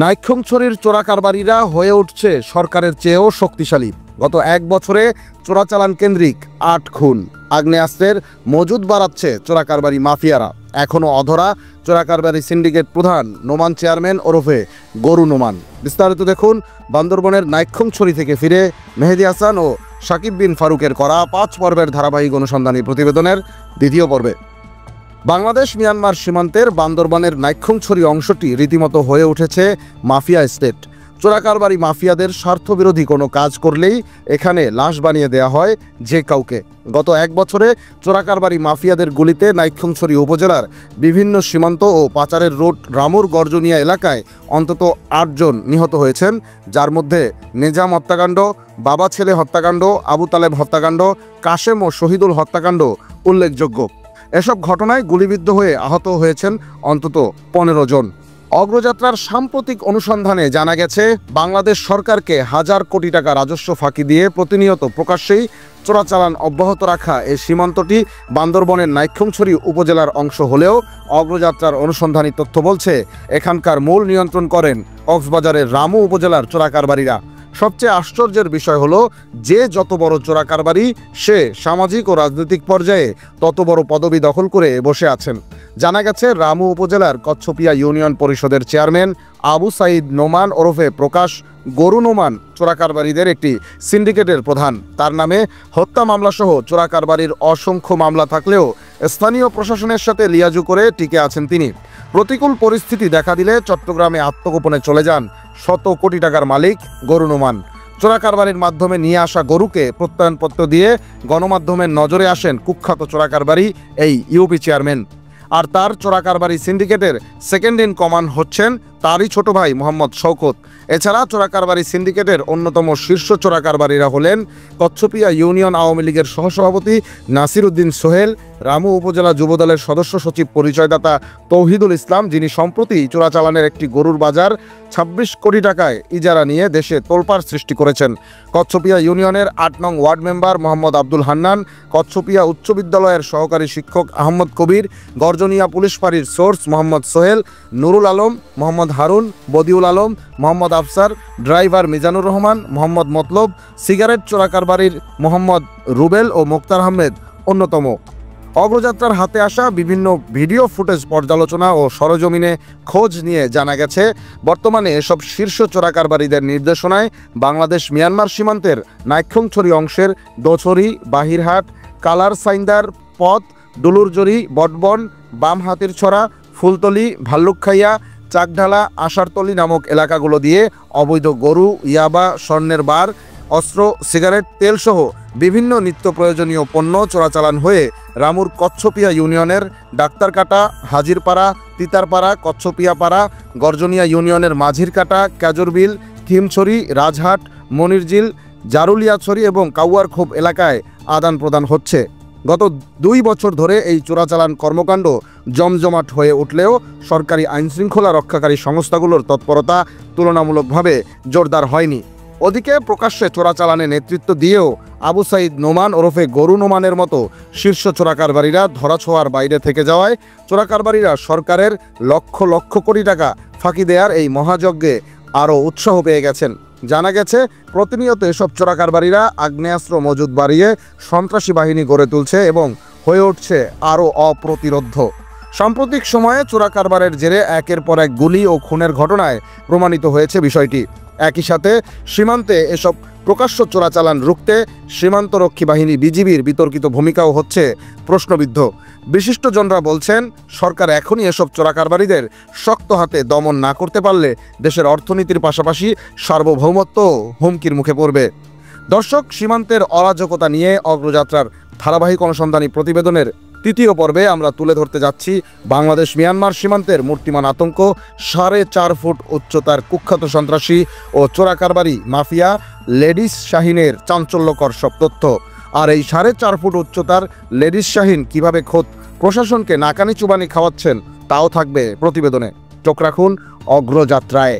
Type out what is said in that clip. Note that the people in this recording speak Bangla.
নাইক্ষ্যংছড়ির চোরাকারবারিরা হয়ে উঠছে সরকারের চেয়েও শক্তিশালী। গত এক বছরে চোরাচালান কেন্দ্রিক ৮ খুন, আগ্নেয়াস্ত্রের মজুদ বাড়াচ্ছে চোরাকারবারি মাফিয়ারা। এখনও অধরা চোরাকারবারি সিন্ডিকেট প্রধান নোমান চেয়ারম্যান ওরফে গরু নোমান। বিস্তারিত দেখুন বান্দরবনের নাইক্ষ্যংছড়ি থেকে ফিরে মেহেদী হাসান ও সাকিব বিন ফারুকের করা 5 পর্বের ধারাবাহিক অনুসন্ধানী প্রতিবেদনের দ্বিতীয় পর্বে। বাংলাদেশ মিয়ানমার সীমান্তের বান্দরবনের নাইক্ষ্যংছড়ি অংশটি রীতিমতো হয়ে উঠেছে মাফিয়া স্টেট। চোরাকারবারি মাফিয়াদের স্বার্থবিরোধী কোনো কাজ করলেই এখানে লাশ বানিয়ে দেয়া হয় যে কাউকে। গত এক বছরে চোরাকারবারি মাফিয়াদের গুলিতে নাইক্ষ্যংছড়ি উপজেলার বিভিন্ন সীমান্ত ও পাচারের রোড রামুর গর্জনিয়া এলাকায় অন্তত 8 জন নিহত হয়েছেন, যার মধ্যে নেজাম হত্যাকাণ্ড, বাবা ছেলে হত্যাকাণ্ড, আবু তালেব হত্যাকাণ্ড, কাশেম ও শহীদুল হত্যাকাণ্ড উল্লেখযোগ্য। এসব ঘটনায় গুলিবিদ্ধ হয়ে আহত হয়েছেন অন্তত 15 জন। অগ্রযাত্রার সাম্প্রতিক অনুসন্ধানে জানা গেছে, বাংলাদেশ সরকারকে হাজার কোটি টাকা রাজস্ব ফাঁকি দিয়ে প্রতিনিয়ত প্রকাশ্যেই চোরাচালান অব্যাহত রাখা এই সীমান্তটি বান্দরবনের নাইক্ষ্যংছড়ি উপজেলার অংশ হলেও অগ্রযাত্রার অনুসন্ধানী তথ্য বলছে এখানকার মূল নিয়ন্ত্রণ করেন কক্সবাজারের রামু উপজেলার চোরাকারবারিরা। সবচেয়ে আশ্চর্যের বিষয় হলো, যে যত বড় চোরাকারবারি সে সামাজিক ও রাজনৈতিক পর্যায়ে তত বড় পদবি দখল করে বসে আছেন। জানা গেছে, রামু উপজেলার কচ্ছপিয়া ইউনিয়ন পরিষদের চেয়ারম্যান আবু সাইদ নোমান ওরফে প্রকাশ গরু নোমান চোরাকারবারিদের একটি সিন্ডিকেটের প্রধান। তার নামে হত্যা মামলাসহ চোরাকারবারির অসংখ্য মামলা থাকলেও স্থানীয় প্রশাসনের সাথে লিয়াজু করে টিকে আছেন তিনি। প্রতিকূল পরিস্থিতি দেখা দিলে চট্টগ্রামে আত্মগোপনে চলে যান শত কোটি টাকার মালিক গরু নোমান। চোরাকারবারির মাধ্যমে নিয়ে আসা গরুকে প্রত্যয়নপত্র দিয়ে গণমাধ্যমের নজরে আসেন কুখ্যাত চোরাকারবারি এই ইউপি চেয়ারম্যান। আর তার চোরাকারবারি সিন্ডিকেটের সেকেন্ড ইন কমান্ড হচ্ছেন তারই ছোট ভাই মোহাম্মদ শওকত। এছাড়া চোরাকারবারি সিন্ডিকেটের অন্যতম শীর্ষ চোরাকারবারিরা হলেন কচ্ছপিয়া ইউনিয়ন আওয়ামী লীগের সহসভাপতি নাসির উদ্দিন সোহেল, রামু উপজেলা যুবদলের সদস্য সচিব পরিচয়দাতা তৌহিদুল ইসলাম, যিনি সম্প্রতি চোরাচালানের একটি গরুর বাজার 26 কোটি টাকায় ইজারা নিয়ে দেশে তোলপাড় সৃষ্টি করেছেন। কচ্ছপিয়া ইউনিয়নের 8 নং ওয়ার্ড মেম্বার মোহাম্মদ আব্দুল হান্নান, কচ্ছপিয়া উচ্চ বিদ্যালয়ের সহকারী শিক্ষক আহমদ কবির, গর্জনিয়া পুলিশ ফাঁড়ির সোর্স মোহাম্মদ সোহেল, নুরুল আলম, মোহাম্মদ হারুন, বদিউল আলম, মোহাম্মদ আফসার, ড্রাইভার মিজানুর রহমান, মোহাম্মদ মতলব, সিগারেট চোরাকারবারির মোহাম্মদ রুবেল ও মোক্তার আহমেদ অন্যতম। অগ্রযাত্রার হাতে আসা বিভিন্ন ভিডিও ফুটেজ পর্যালোচনা ও সরজমিনে খোঁজ নিয়ে জানা গেছে, বর্তমানে এসব শীর্ষ চোরাকারবারিদের নির্দেশনায় বাংলাদেশ মিয়ানমার সীমান্তের নাইক্ষ্যংছড়ি অংশের দোছড়ি, বাহিরহাট, কালার সাইন্দার পথ, ডুলুরজড়ি, বটবন, বাম হাতির ছড়া, ফুলতলি, ভাল্লুকখাইয়া, চাকঢালা, আষাঢ়তলি নামক এলাকাগুলো দিয়ে অবৈধ গরু, ইয়াবা, স্বর্ণের বার, অস্ত্র, সিগারেট, তেলসহ বিভিন্ন নিত্য প্রয়োজনীয় পণ্য চোরাচালান হয়ে রামুর কচ্ছপিয়া ইউনিয়নের ডাক্তারকাটা, হাজিরপাড়া, তিতারপাড়া, কচ্ছপিয়াপাড়া, গর্জনিয়া ইউনিয়নের মাঝিরকাটা, ক্যাজরবিল, থিমছড়ি, রাজহাট, মনিরজিল, জারুলিয়াছড়ি এবং কাউয়ারখোপ এলাকায় আদান প্রদান হচ্ছে। গত 2 বছর ধরে এই চোরাচালান কর্মকাণ্ড জমজমাট হয়ে উঠলেও সরকারি আইনশৃঙ্খলা রক্ষাকারী সংস্থাগুলোর তৎপরতা তুলনামূলকভাবে জোরদার হয়নি। ওদিকে প্রকাশ্যে চোরাচালানে নেতৃত্ব দিয়েও আবু সাইদ নোমান ওরফে গরু নোমানের মতো শীর্ষ চোরাকারবারিরা ধরাছোঁয়ার বাইরে থেকে যাওয়ায় চোরাকারবারিরা সরকারের লক্ষ লক্ষ কোটি টাকা ফাঁকি দেওয়ার এই মহাযজ্ঞে আরও উৎসাহ পেয়ে গেছেন। জানা গেছে, প্রতিনিয়ত এসব চোরাকারবারিরা আগ্নেয়াস্ত্র মজুদ বাড়িয়ে সন্ত্রাসী বাহিনী গড়ে তুলছে এবং হয়ে উঠছে আরও অপ্রতিরোধ্য। সাম্প্রতিক সময়ে চোরাকারবারের জেরে একের পর এক গুলি ও খুনের ঘটনায় প্রমাণিত হয়েছে বিষয়টি। একই সাথে সীমান্তে এসব প্রকাশ্য চোরাচালান রুখতে সীমান্তরক্ষী বাহিনী বিজিবির বিতর্কিত ভূমিকাও হচ্ছে প্রশ্নবিদ্ধ। বিশিষ্টজনরা বলছেন, সরকার এখনই এসব চোরাকারবারিদের শক্ত হাতে দমন না করতে পারলে দেশের অর্থনীতির পাশাপাশি সার্বভৌমত্ব হুমকির মুখে পড়বে। দর্শক, সীমান্তের অরাজকতা নিয়ে অগ্রযাত্রার ধারাবাহিক অনুসন্ধানী প্রতিবেদনের 3য় পর্বে আমরা তুলে ধরতে যাচ্ছি বাংলাদেশ মিয়ানমার সীমান্তের মূর্তিমান আতঙ্ক, 4.5 ফুট উচ্চতার কুখ্যাত সন্ত্রাসী ও চোরাকারবারি মাফিয়া লেডিস শাহিনের চাঞ্চল্যকর সব তথ্য। আর এই 4.5 ফুট উচ্চতার লেডিস শাহিন কিভাবে খোদ প্রশাসনকে নাকানি চুবানি খাওয়াচ্ছেন তাও থাকবে প্রতিবেদনে। চোখ রাখুন অগ্রযাত্রায়।